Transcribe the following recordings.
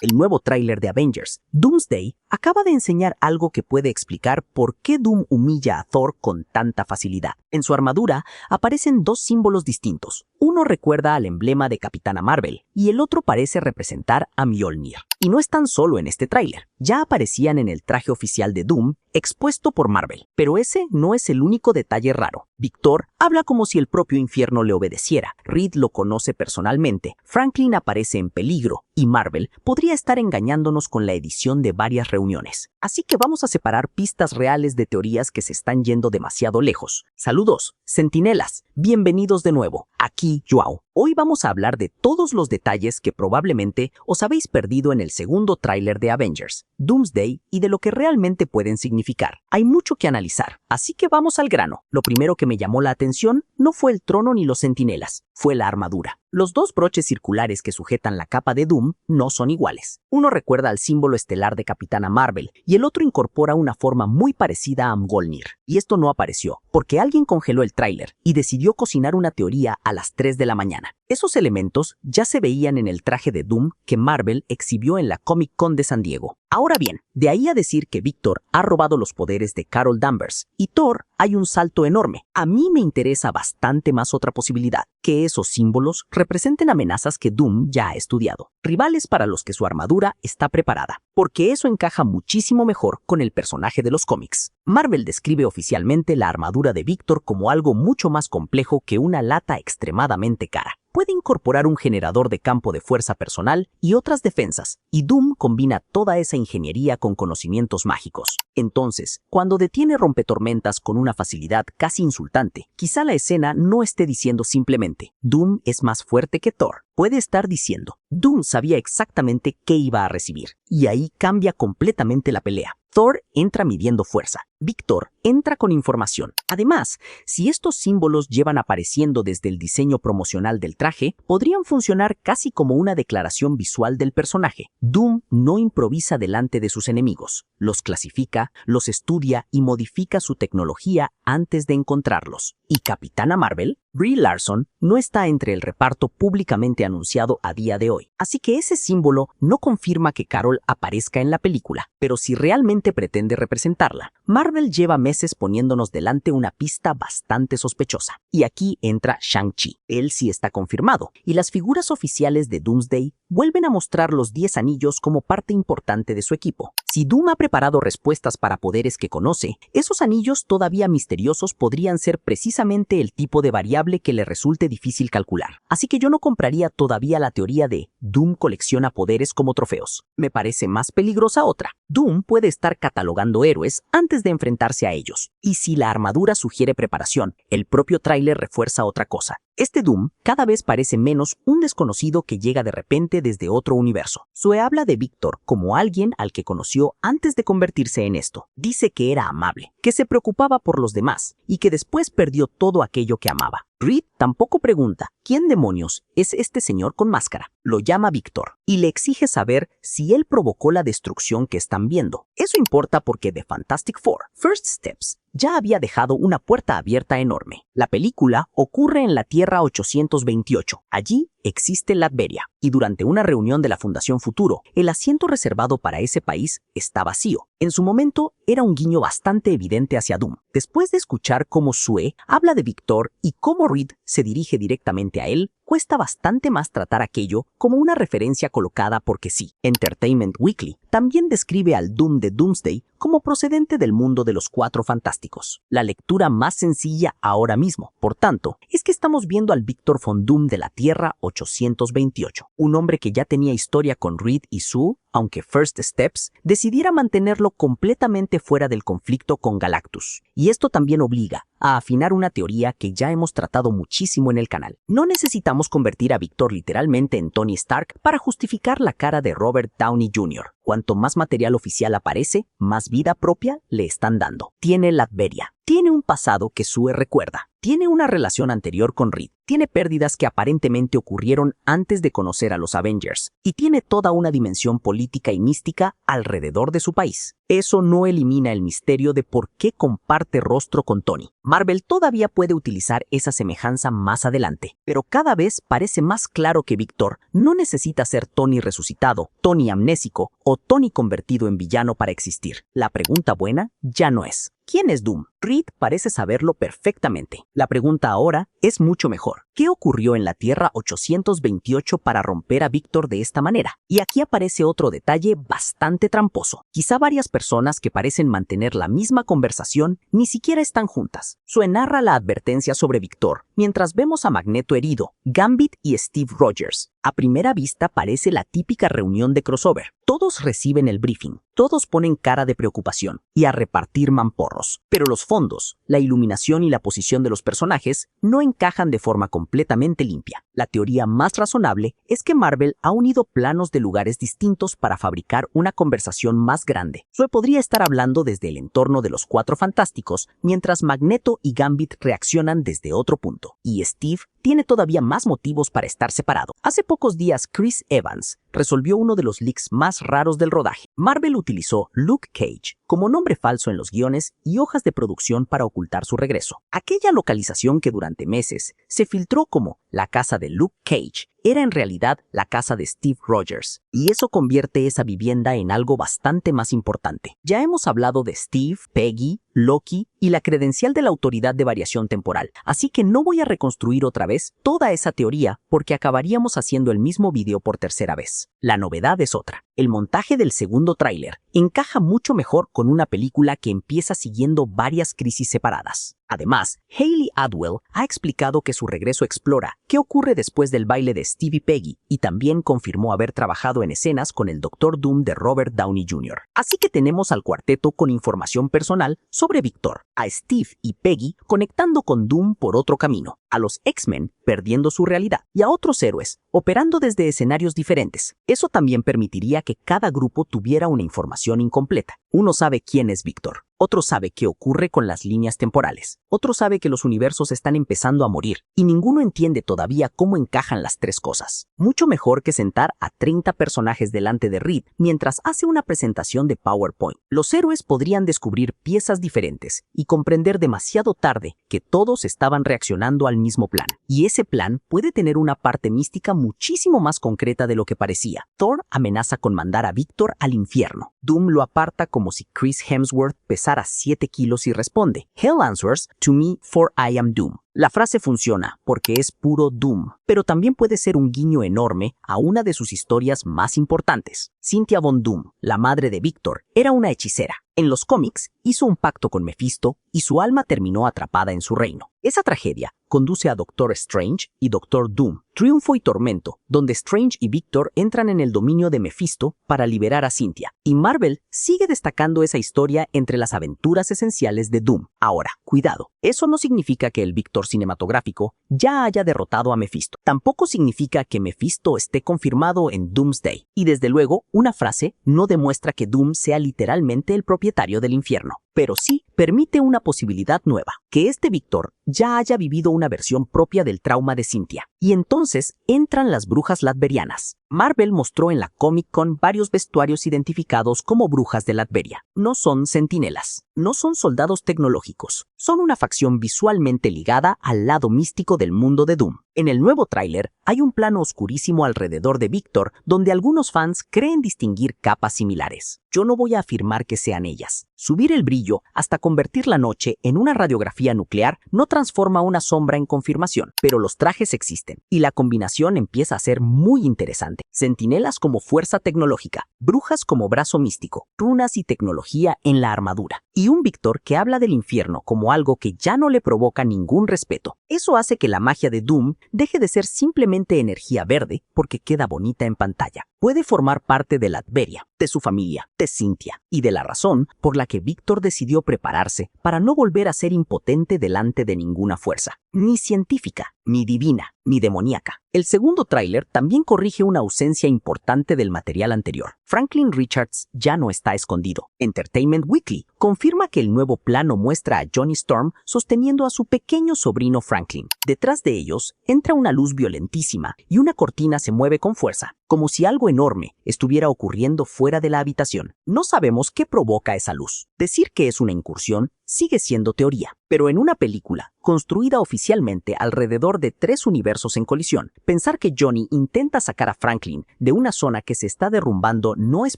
el nuevo tráiler de Avengers, Doomsday, acaba de enseñar algo que puede explicar por qué Doom humilla a Thor con tanta facilidad. En su armadura aparecen dos símbolos distintos. Uno recuerda al emblema de Capitana Marvel y el otro parece representar a Mjolnir. Y no están solo en este tráiler, ya aparecían en el traje oficial de Doom expuesto por Marvel. Pero ese no es el único detalle raro. Victor habla como si el propio infierno le obedeciera. Reed lo conoce personalmente. Franklin aparece en peligro y Marvel podría estar engañándonos con la edición de varias reuniones. Así que vamos a separar pistas reales de teorías que se están yendo demasiado lejos. Saludos, centinelas. Bienvenidos de nuevo. Aquí Joao. Hoy vamos a hablar de todos los detalles que probablemente os habéis perdido en el segundo tráiler de Avengers, Doomsday, y de lo que realmente pueden significar. Hay mucho que analizar, así que vamos al grano. Lo primero que me llamó la atención no fue el trono ni los centinelas, fue la armadura. Los dos broches circulares que sujetan la capa de Doom no son iguales. Uno recuerda al símbolo estelar de Capitana Marvel y el otro incorpora una forma muy parecida a Mjolnir. Y esto no apareció, porque alguien congeló el tráiler y decidió cocinar una teoría a las 3 de la mañana. Esos elementos ya se veían en el traje de Doom que Marvel exhibió en la Comic Con de San Diego. Ahora bien, de ahí a decir que Victor ha robado los poderes de Carol Danvers y Thor, hay un salto enorme. A mí me interesa bastante más otra posibilidad, que esos símbolos representen amenazas que Doom ya ha estudiado, rivales para los que su armadura está preparada, porque eso encaja muchísimo mejor con el personaje de los cómics. Marvel describe oficialmente la armadura de Victor como algo mucho más complejo que una lata extremadamente cara. Puede incorporar un generador de campo de fuerza personal y otras defensas, y Doom combina toda esa ingeniería con conocimientos mágicos. Entonces, cuando detiene rompetormentas con una facilidad casi insultante, quizá la escena no esté diciendo simplemente Doom es más fuerte que Thor. Puede estar diciendo Doom sabía exactamente qué iba a recibir, y ahí cambia completamente la pelea. Thor entra midiendo fuerza. Victor entra con información. Además, si estos símbolos llevan apareciendo desde el diseño promocional del traje, podrían funcionar casi como una declaración visual del personaje. Doom no improvisa delante de sus enemigos. Los clasifica, los estudia y modifica su tecnología antes de encontrarlos. Y Capitana Marvel, Brie Larson, no está entre el reparto públicamente anunciado a día de hoy. Así que ese símbolo no confirma que Carol aparezca en la película, pero si realmente pretende representarla. Marvel lleva meses poniéndonos delante una pista bastante sospechosa. Y aquí entra Shang-Chi. Él sí está confirmado, y las figuras oficiales de Doomsday vuelven a mostrar los 10 anillos como parte importante de su equipo. Si Doom ha preparado respuestas para poderes que conoce, esos anillos todavía misteriosos podrían ser precisamente el tipo de variable que le resulte difícil calcular. Así que yo no compraría todavía la teoría de Doom colecciona poderes como trofeos. Me parece más peligrosa otra. Doom puede estar catalogando héroes antes de enfrentarse a ellos. Y si la armadura sugiere preparación, el propio tráiler refuerza otra cosa. Este Doom cada vez parece menos un desconocido que llega de repente desde otro universo. Sue habla de Victor como alguien al que conoció antes de convertirse en esto. Dice que era amable, que se preocupaba por los demás y que después perdió todo aquello que amaba. Reed tampoco pregunta quién demonios es este señor con máscara. Lo llama Victor y le exige saber si él provocó la destrucción que están viendo. Eso importa porque The Fantastic Four, First Steps, ya había dejado una puerta abierta enorme. La película ocurre en la Tierra 828. Allí existe Latveria, y durante una reunión de la Fundación Futuro, el asiento reservado para ese país está vacío. En su momento, era un guiño bastante evidente hacia Doom. Después de escuchar cómo Sue habla de Victor y cómo Reed se dirige directamente a él, cuesta bastante más tratar aquello como una referencia colocada porque sí. Entertainment Weekly también describe al Doom de Doomsday como procedente del mundo de los Cuatro Fantásticos. La lectura más sencilla ahora mismo, por tanto, es que estamos viendo al Victor Von Doom de la Tierra 828, un hombre que ya tenía historia con Reed y Sue, aunque First Steps decidiera mantenerlo completamente fuera del conflicto con Galactus. Y esto también obliga a afinar una teoría que ya hemos tratado muchísimo en el canal. No necesitamos convertir a Victor literalmente en Tony Stark para justificar la cara de Robert Downey Jr. Cuanto más material oficial aparece, más vida propia le están dando. Tiene Latveria. Tiene un pasado que Sue recuerda. Tiene una relación anterior con Reed. Tiene pérdidas que aparentemente ocurrieron antes de conocer a los Avengers. Y tiene toda una dimensión política y mística alrededor de su país. Eso no elimina el misterio de por qué comparte rostro con Tony. Marvel todavía puede utilizar esa semejanza más adelante, pero cada vez parece más claro que Victor no necesita ser Tony resucitado, Tony amnésico o Tony convertido en villano para existir. La pregunta buena ya no es ¿quién es Doom? Reed parece saberlo perfectamente. La pregunta ahora es mucho mejor. ¿Qué ocurrió en la Tierra 828 para romper a Victor de esta manera? Y aquí aparece otro detalle bastante tramposo. Quizá varias personas que parecen mantener la misma conversación ni siquiera están juntas. Sue narra la advertencia sobre Victor, mientras vemos a Magneto herido, Gambit y Steve Rogers. A primera vista parece la típica reunión de crossover. Todos reciben el briefing, todos ponen cara de preocupación y a repartir mamporros. Pero los fondos, la iluminación y la posición de los personajes no encajan de forma completamente limpia. La teoría más razonable es que Marvel ha unido planos de lugares distintos para fabricar una conversación más grande. Sue podría estar hablando desde el entorno de los Cuatro Fantásticos, mientras Magneto y Gambit reaccionan desde otro punto. Y Steve tiene todavía más motivos para estar separado. Hace pocos días, Chris Evans resolvió uno de los leaks más raros del rodaje. Marvel utilizó Luke Cage como nombre falso en los guiones y hojas de producción para ocultar su regreso. Aquella localización que durante meses se filtró como la casa de Luke Cage era en realidad la casa de Steve Rogers, y eso convierte esa vivienda en algo bastante más importante. Ya hemos hablado de Steve, Peggy, Loki y la credencial de la Autoridad de Variación Temporal, así que no voy a reconstruir otra vez toda esa teoría porque acabaríamos haciendo el mismo video por tercera vez. La novedad es otra. El montaje del segundo tráiler encaja mucho mejor con una película que empieza siguiendo varias crisis separadas. Además, Hayley Atwell ha explicado que su regreso explora qué ocurre después del baile de Steve y Peggy y también confirmó haber trabajado en escenas con el Doctor Doom de Robert Downey Jr. Así que tenemos al cuarteto con información personal sobre Victor, a Steve y Peggy conectando con Doom por otro camino, a los X-Men perdiendo su realidad y a otros héroes operando desde escenarios diferentes. Eso también permitiría que cada grupo tuviera una información incompleta. Uno sabe quién es Victor, otro sabe qué ocurre con las líneas temporales, otro sabe que los universos están empezando a morir y ninguno entiende todavía cómo encajan las tres cosas. Mucho mejor que sentar a 30 personajes delante de Reed mientras hace una presentación de PowerPoint. Los héroes podrían descubrir piezas diferentes y comprender demasiado tarde que todos estaban reaccionando al mismo plan. Y ese plan puede tener una parte mística muchísimo más concreta de lo que parecía. Thor amenaza con mandar a Victor al infierno. Doom lo aparta como si Chris Hemsworth pesara 7 kilos y responde, "Hell answers to me for I am Doom". La frase funciona porque es puro Doom, pero también puede ser un guiño enorme a una de sus historias más importantes. Cynthia Von Doom, la madre de Victor, era una hechicera. En los cómics, hizo un pacto con Mephisto y su alma terminó atrapada en su reino. Esa tragedia conduce a Doctor Strange y Doctor Doom, Triunfo y Tormento, donde Strange y Victor entran en el dominio de Mephisto para liberar a Cynthia. Y Marvel sigue destacando esa historia entre las aventuras esenciales de Doom. Ahora, cuidado, eso no significa que el Victor cinematográfico ya haya derrotado a Mephisto. Tampoco significa que Mephisto esté confirmado en Doomsday. Y desde luego, una frase no demuestra que Doom sea literalmente el propietario del infierno, pero sí permite una posibilidad nueva, que este Victor ya haya vivido una versión propia del trauma de Cynthia. Y entonces entran las brujas latberianas. Marvel mostró en la Comic Con varios vestuarios identificados como brujas de Latveria. No son centinelas, no son soldados tecnológicos, son una facción visualmente ligada al lado místico del mundo de Doom. En el nuevo tráiler hay un plano oscurísimo alrededor de Victor donde algunos fans creen distinguir capas similares. Yo no voy a afirmar que sean ellas. Subir el brillo hasta convertir la noche en una radiografía nuclear no transforma una sombra en confirmación, pero los trajes existen y la combinación empieza a ser muy interesante. Centinelas como fuerza tecnológica, brujas como brazo místico, runas y tecnología en la armadura, y un Victor que habla del infierno como algo que ya no le provoca ningún respeto. Eso hace que la magia de Doom deje de ser simplemente energía verde porque queda bonita en pantalla. puede formar parte de Latveria, de su familia, de Cynthia, y de la razón por la que Víctor decidió prepararse para no volver a ser impotente delante de ninguna fuerza, ni científica, ni divina, ni demoníaca. El segundo tráiler también corrige una ausencia importante del material anterior. Franklin Richards ya no está escondido. Entertainment Weekly confirma que el nuevo plano muestra a Johnny Storm sosteniendo a su pequeño sobrino Franklin. Detrás de ellos entra una luz violentísima y una cortina se mueve con fuerza, como si algo enorme estuviera ocurriendo fuera de la habitación. No sabemos qué provoca esa luz. Decir que es una incursión sigue siendo teoría, pero en una película construida oficialmente alrededor de 3 universos en colisión, pensar que Johnny intenta sacar a Franklin de una zona que se está derrumbando no es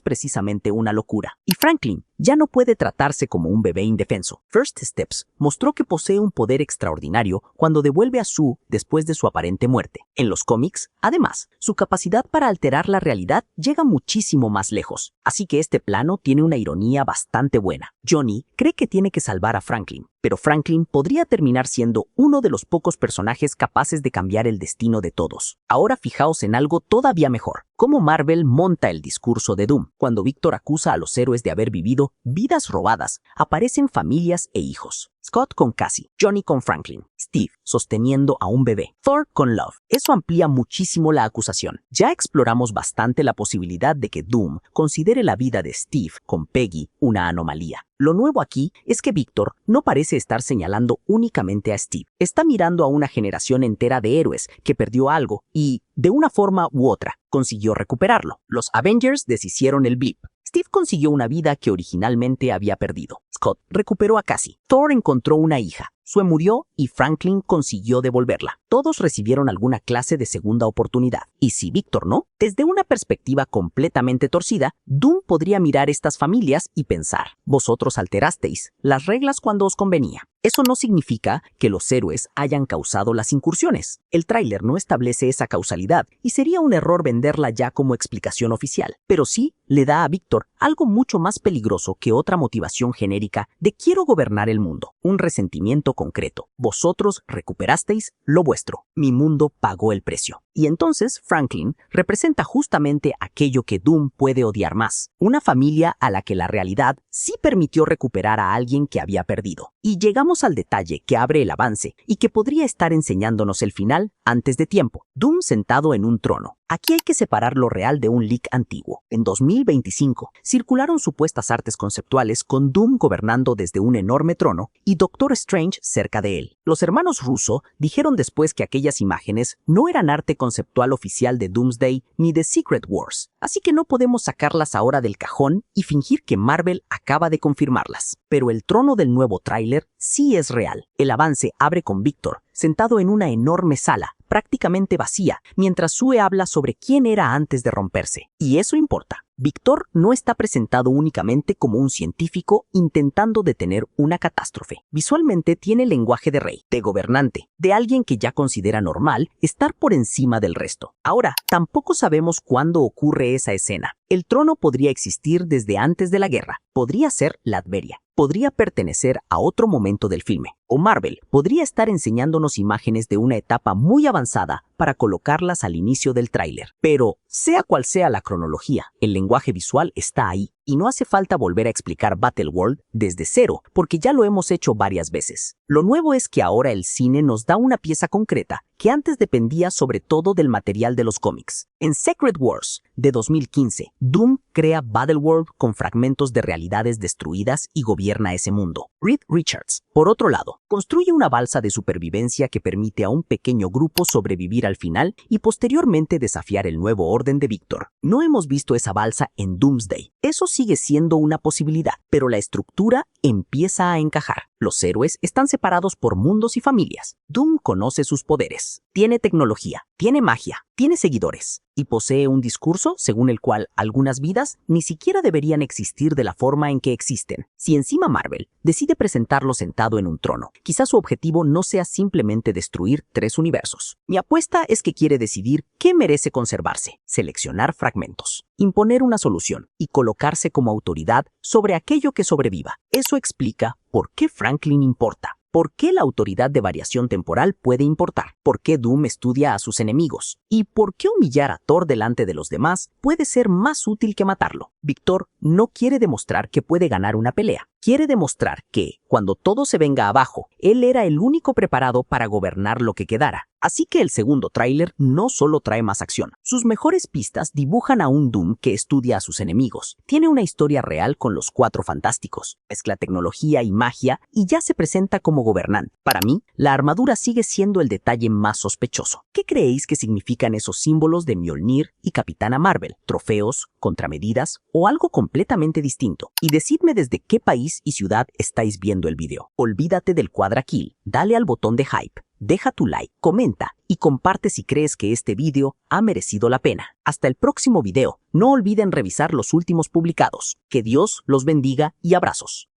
precisamente una locura. Y Franklin ya no puede tratarse como un bebé indefenso. First Steps mostró que posee un poder extraordinario cuando devuelve a Sue después de su aparente muerte. En los cómics, además, su capacidad para alterar la realidad llega muchísimo más lejos, así que este plano tiene una ironía bastante buena. Johnny cree que tiene que salvar a Franklin, pero Franklin podría terminar siendo uno de los pocos personajes capaces de cambiar el destino de todos. Ahora fijaos en algo todavía mejor, cómo Marvel monta el discurso de Doom. Cuando Víctor acusa a los héroes de haber vivido vidas robadas, aparecen familias e hijos. Scott con Cassie, Johnny con Franklin, Steve sosteniendo a un bebé, Thor con Love. Eso amplía muchísimo la acusación. Ya exploramos bastante la posibilidad de que Doom considere la vida de Steve con Peggy una anomalía. Lo nuevo aquí es que Víctor no parece estar señalando únicamente a Steve. Está mirando a una generación entera de héroes que perdió algo y, de una forma u otra, consiguió recuperarlo. Los Avengers deshicieron el blip. Steve consiguió una vida que originalmente había perdido. Scott recuperó a Cassie. Thor encontró una hija. Sue murió y Franklin consiguió devolverla. Todos recibieron alguna clase de segunda oportunidad. Y si Víctor no, desde una perspectiva completamente torcida, Doom podría mirar estas familias y pensar: vosotros alterasteis las reglas cuando os convenía. Eso no significa que los héroes hayan causado las incursiones. El tráiler no establece esa causalidad y sería un error venderla ya como explicación oficial. Pero sí le da a Víctor algo mucho más peligroso que otra motivación genérica de quiero gobernar el mundo. Un resentimiento concreto. Vosotros recuperasteis lo vuestro. Mi mundo pagó el precio. Y entonces Franklin representa justamente aquello que Doom puede odiar más. Una familia a la que la realidad sí permitió recuperar a alguien que había perdido. Y llegamos al detalle que abre el avance y que podría estar enseñándonos el final antes de tiempo. Doom sentado en un trono. Aquí hay que separar lo real de un leak antiguo. En 2025 circularon supuestas artes conceptuales con Doom gobernando desde un enorme trono y Doctor Strange cerca de él. Los hermanos Russo dijeron después que aquellas imágenes no eran arte conceptual oficial de Doomsday ni de Secret Wars, así que no podemos sacarlas ahora del cajón y fingir que Marvel acaba de confirmarlas. Pero el trono del nuevo tráiler sí es real. El avance abre con Víctor sentado en una enorme sala, prácticamente vacía, mientras Sue habla sobre quién era antes de romperse. Y eso importa. Víctor no está presentado únicamente como un científico intentando detener una catástrofe. Visualmente tiene el lenguaje de rey, de gobernante, de alguien que ya considera normal estar por encima del resto. Ahora, tampoco sabemos cuándo ocurre esa escena. El trono podría existir desde antes de la guerra. Podría ser Latveria. Podría pertenecer a otro momento del filme. O Marvel podría estar enseñándonos imágenes de una etapa muy avanzada para colocarlas al inicio del tráiler. Pero, sea cual sea la cronología, el lenguaje visual está ahí. Y no hace falta volver a explicar Battleworld desde cero, porque ya lo hemos hecho varias veces. Lo nuevo es que ahora el cine nos da una pieza concreta que antes dependía sobre todo del material de los cómics. En Secret Wars, de 2015, Doom crea Battleworld con fragmentos de realidades destruidas y gobierna ese mundo. Reed Richards, por otro lado, construye una balsa de supervivencia que permite a un pequeño grupo sobrevivir al final y posteriormente desafiar el nuevo orden de Víctor. No hemos visto esa balsa en Doomsday. Eso sigue siendo una posibilidad, pero la estructura empieza a encajar. Los héroes están separados por mundos y familias. Doom conoce sus poderes, tiene tecnología, tiene magia, tiene seguidores y posee un discurso según el cual algunas vidas ni siquiera deberían existir de la forma en que existen. Si encima Marvel decide presentarlo sentado en un trono, quizás su objetivo no sea simplemente destruir 3 universos. Mi apuesta es que quiere decidir qué merece conservarse, seleccionar fragmentos, imponer una solución y colocarse como autoridad sobre aquello que sobreviva. Eso explica por qué Franklin importa. ¿Por qué la autoridad de variación temporal puede importar? ¿Por qué Doom estudia a sus enemigos? ¿Y por qué humillar a Thor delante de los demás puede ser más útil que matarlo? Victor no quiere demostrar que puede ganar una pelea. Quiere demostrar que, cuando todo se venga abajo, él era el único preparado para gobernar lo que quedara. Así que el segundo tráiler no solo trae más acción. Sus mejores pistas dibujan a un Doom que estudia a sus enemigos. Tiene una historia real con los Cuatro Fantásticos. Mezcla tecnología y magia y ya se presenta como gobernante. Para mí, la armadura sigue siendo el detalle más sospechoso. ¿Qué creéis que significan esos símbolos de Mjolnir y Capitana Marvel? ¿Trofeos, contramedidas o algo completamente distinto? Y decidme desde qué país y ciudad estáis viendo el video. Olvídate del cuadra kill, dale al botón de hype, deja tu like, comenta y comparte si crees que este video ha merecido la pena. Hasta el próximo video, no olviden revisar los últimos publicados. Que Dios los bendiga y abrazos.